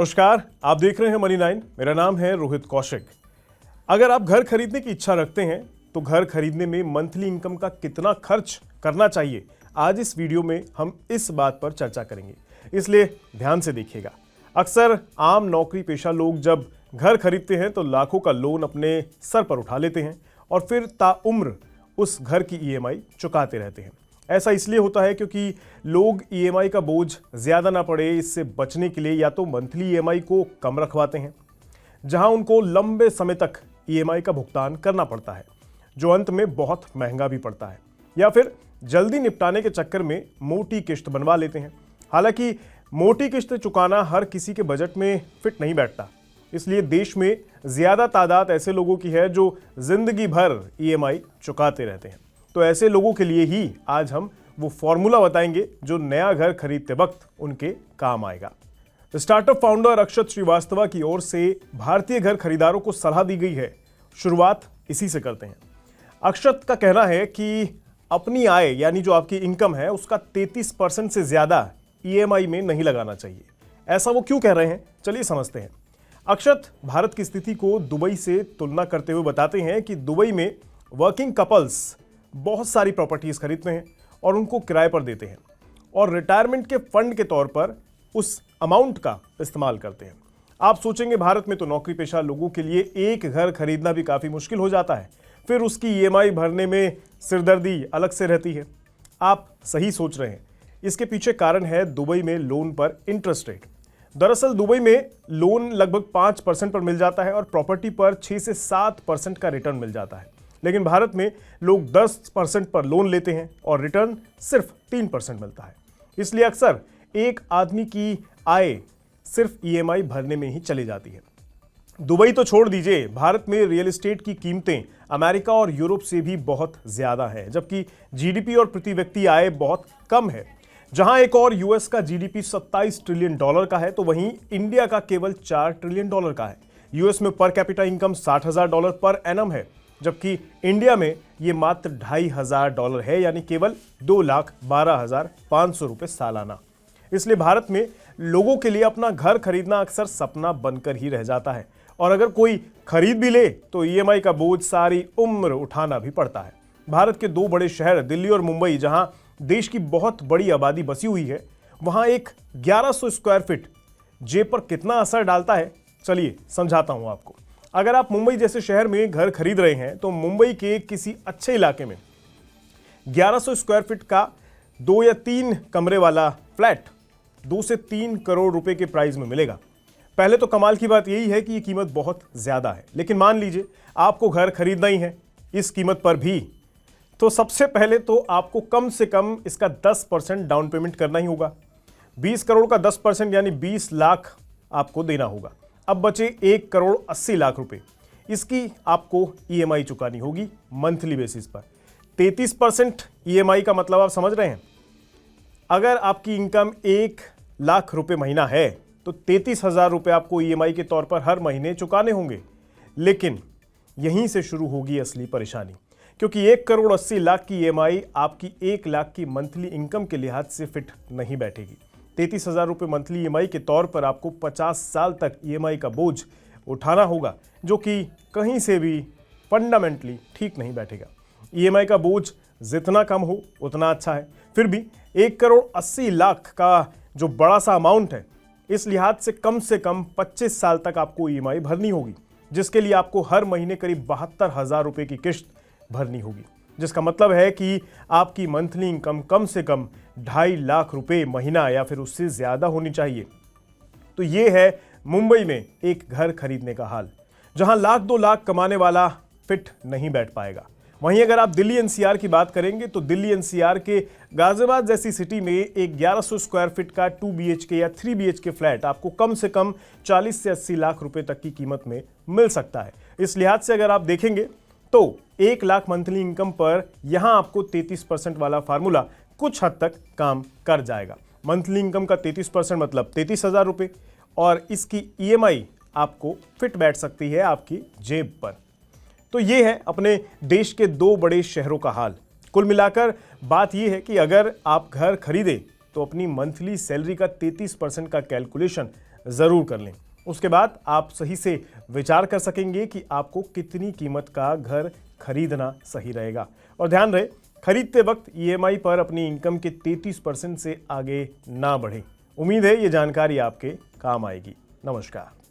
नमस्कार, आप देख रहे हैं मनी 9। मेरा नाम है रोहित कौशिक। अगर आप घर खरीदने की इच्छा रखते हैं तो घर खरीदने में मंथली इनकम का कितना खर्च करना चाहिए, आज इस वीडियो में हम इस बात पर चर्चा करेंगे, इसलिए ध्यान से देखिएगा। अक्सर आम नौकरी पेशा लोग जब घर खरीदते हैं तो लाखों का लोन अपने सर पर उठा लेते हैं और फिर ताउम्र उस घर की ईएमआई चुकाते रहते हैं। ऐसा इसलिए होता है क्योंकि लोग ईएमआई का बोझ ज़्यादा ना पड़े, इससे बचने के लिए या तो मंथली ईएमआई को कम रखवाते हैं, जहां उनको लंबे समय तक ईएमआई का भुगतान करना पड़ता है, जो अंत में बहुत महंगा भी पड़ता है, या फिर जल्दी निपटाने के चक्कर में मोटी किश्त बनवा लेते हैं। हालांकि मोटी किश्त चुकाना हर किसी के बजट में फिट नहीं बैठता, इसलिए देश में ज़्यादा तादाद ऐसे लोगों की है जो जिंदगी भर ईएमआई चुकाते रहते हैं। तो ऐसे लोगों के लिए ही आज हम वो फॉर्मूला बताएंगे जो नया घर खरीदते वक्त उनके काम आएगा। स्टार्टअप फाउंडर अक्षत श्रीवास्तव की ओर से भारतीय घर खरीदारों को सलाह दी गई है। शुरुआत इसी से करते हैं। अक्षत का कहना है कि अपनी आय यानी जो आपकी इनकम है उसका 33% से ज्यादा ईएमआई में नहीं लगाना चाहिए। ऐसा वो क्यों कह रहे हैं, चलिए समझते हैं। अक्षत भारत की स्थिति को दुबई से तुलना करते हुए बताते हैं कि दुबई में वर्किंग कपल्स बहुत सारी प्रॉपर्टीज खरीदते हैं और उनको किराए पर देते हैं और रिटायरमेंट के फंड के तौर पर उस अमाउंट का इस्तेमाल करते हैं। आप सोचेंगे भारत में तो नौकरी पेशा लोगों के लिए एक घर खरीदना भी काफ़ी मुश्किल हो जाता है, फिर उसकी ईएमआई भरने में सिरदर्दी अलग से रहती है। आप सही सोच रहे हैं। इसके पीछे कारण है दुबई में लोन पर इंटरेस्ट रेट। दरअसल दुबई में लोन लगभग 5% पर मिल जाता है और प्रॉपर्टी पर 6 से 7% का रिटर्न मिल जाता है, लेकिन भारत में लोग 10% पर लोन लेते हैं और रिटर्न सिर्फ 3% मिलता है। इसलिए अक्सर एक आदमी की आय सिर्फ ईएमआई भरने में ही चली जाती है। दुबई तो छोड़ दीजिए, भारत में रियल एस्टेट की कीमतें अमेरिका और यूरोप से भी बहुत ज्यादा हैं, जबकि जीडीपी और प्रति व्यक्ति आय बहुत कम है। जहां एक और यूएस का जीडीपी $27 ट्रिलियन का है, तो वहीं इंडिया का केवल $4 ट्रिलियन का है। यूएस में per capita income $60,000 per annum है, जबकि इंडिया में ये मात्र $2,500 है, यानी केवल 2,12,500 रुपये सालाना। इसलिए भारत में लोगों के लिए अपना घर खरीदना अक्सर सपना बनकर ही रह जाता है, और अगर कोई खरीद भी ले तो ईएमआई का बोझ सारी उम्र उठाना भी पड़ता है। भारत के दो बड़े शहर दिल्ली और मुंबई, जहां देश की बहुत बड़ी आबादी बसी हुई है, वहां एक 1100 स्क्वायर फीट जेब पर कितना असर डालता है, चलिए समझाता हूं आपको। अगर आप मुंबई जैसे शहर में घर खरीद रहे हैं तो मुंबई के किसी अच्छे इलाके में 1100 स्क्वायर फीट का 2 या 3 कमरे वाला फ्लैट 2 से 3 करोड़ रुपए के प्राइस में मिलेगा। पहले तो कमाल की बात यही है कि ये कीमत बहुत ज्यादा है, लेकिन मान लीजिए आपको घर खरीदना ही है इस कीमत पर भी, तो सबसे पहले तो आपको कम से कम इसका 10% डाउन पेमेंट करना ही होगा। 20 करोड़ का 10% यानी 20 लाख आपको देना होगा। अब बचे 1,80,00,000 रुपए, इसकी आपको ईएमआई चुकानी होगी मंथली बेसिस पर। 33% ईएमआई का मतलब आप समझ रहे हैं। अगर आपकी इनकम 1,00,000 रुपए महीना है तो 33,000 रुपए आपको ईएमआई के तौर पर हर महीने चुकाने होंगे। लेकिन यहीं से शुरू होगी असली परेशानी, क्योंकि 1,80,00,000 की ईएमआई आपकी 1,00,000 की मंथली इनकम के लिहाज से फिट नहीं बैठेगी। 33,000 रुपये मंथली ईएमआई के तौर पर आपको 50 साल तक ईएमआई का बोझ उठाना होगा, जो कि कहीं से भी फंडामेंटली ठीक नहीं बैठेगा। ईएमआई का बोझ जितना कम हो उतना अच्छा है। फिर भी 1,80,00,000 का जो बड़ा सा अमाउंट है, इस लिहाज से कम 25 साल तक आपको ईएमआई भरनी होगी, जिसके लिए आपको हर महीने करीब 72,000 रुपये की किश्त भरनी होगी, जिसका मतलब है कि आपकी मंथली इनकम कम से कम 2.5 लाख रुपए महीना या फिर उससे ज्यादा होनी चाहिए। तो ये है मुंबई में एक घर खरीदने का हाल, जहां लाख 2 लाख कमाने वाला फिट नहीं बैठ पाएगा। वहीं अगर आप दिल्ली एनसीआर की बात करेंगे तो दिल्ली एनसीआर के गाजियाबाद जैसी सिटी में एक 1100 स्क्वायर फीट का 2 बीएचके या 3 बीएचके फ्लैट आपको कम से कम 40 से 80 लाख रुपए तक की कीमत में मिल सकता है। इस लिहाज से अगर आप देखेंगे तो 1 लाख मंथली इनकम पर यहां आपको 33% वाला फार्मूला कुछ हद तक काम कर जाएगा। मंथली इनकम का 33% मतलब 33,000 रुपये, और इसकी ईएमआई आपको फिट बैठ सकती है आपकी जेब पर। तो ये है अपने देश के दो बड़े शहरों का हाल। कुल मिलाकर बात यह है कि अगर आप घर खरीदें तो अपनी मंथली सैलरी का 33% का कैलकुलेशन ज़रूर कर लें। उसके बाद आप सही से विचार कर सकेंगे कि आपको कितनी कीमत का घर खरीदना सही रहेगा। और ध्यान रहे, खरीदते वक्त ईएमआई पर अपनी इनकम के 33% से आगे ना बढ़े। उम्मीद है ये जानकारी आपके काम आएगी। नमस्कार।